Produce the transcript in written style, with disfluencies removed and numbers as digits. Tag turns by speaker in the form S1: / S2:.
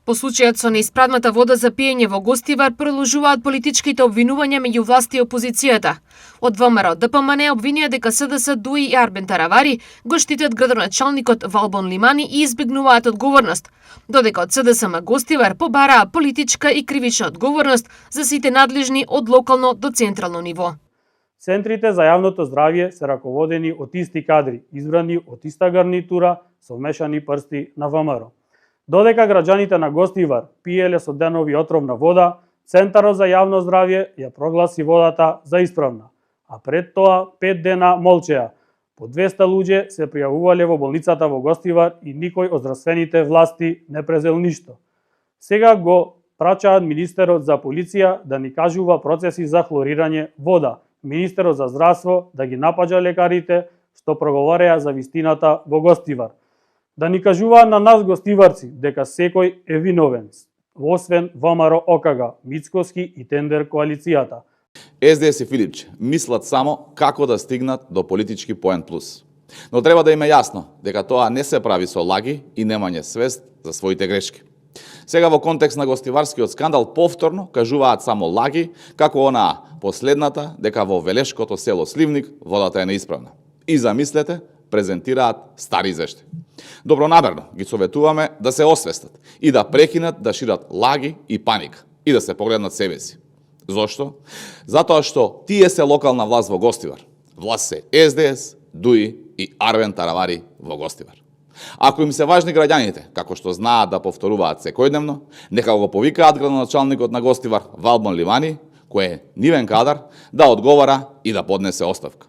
S1: По случајот со неисправната вода за пиење во Гостивар продолжуваат политичките обвинувања меѓу власти и опозицијата. Од ВМРО ДПМН обвинија дека СДС, ДУИ и Арбен Таравари го штитат градоначалникот Валбон Лимани и избегнуваат одговорност, додека од СДСМ Гостивар побараа политичка и кривична одговорност за сите надлежни од локално до централно ниво.
S2: Центрите за јавното здравје се раководени од исти кадри, избрани од иста гарнитура со вмешани прсти на ВМРО. Додека граѓаните на Гостивар пиеле со денови отровна вода, Центарот за јавно здравје ја прогласи водата за исправна, а пред тоа 5 дена молчеа. По 200 луѓе се пријавувале во болницата во Гостивар и никој од здравствените власти не презел ништо. Сега го прачаат министерот за полиција да ни кажува процеси за хлорирање вода, министерот за здравство да ги напаѓа лекарите што проговареа за вистината во Гостивар. Да ни кажува на нас гостиварци дека секој е виновен, освен ВМРО ОКГ, Мицкоски и Тендер коалицијата.
S3: СДС и Филипче мислат само како да стигнат до политички поен плюс. Но треба да им е јасно дека тоа не се прави со лаги и немање свест за своите грешки. Сега во контекст на гостиварскиот скандал повторно кажуваат само лаги, како онаа последната дека во Велешкото село Сливник водата е неисправна. И замислете, презентираат стари извештаи. Добронамерно ги советуваме да се освестат и да прекинат да шират лаги и паника и да се погледнат себе си. Зошто? Затоа што тие се локална власт во Гостивар. Власт се СДС, ДУИ и Арбен Таравари во Гостивар. Ако им се важни граѓаните, како што знаат да повторуваат секојдневно, нека го повикаат градоначалникот на Гостивар Валбон Лимани, кој е нивен кадар, да одговара и да поднесе оставка.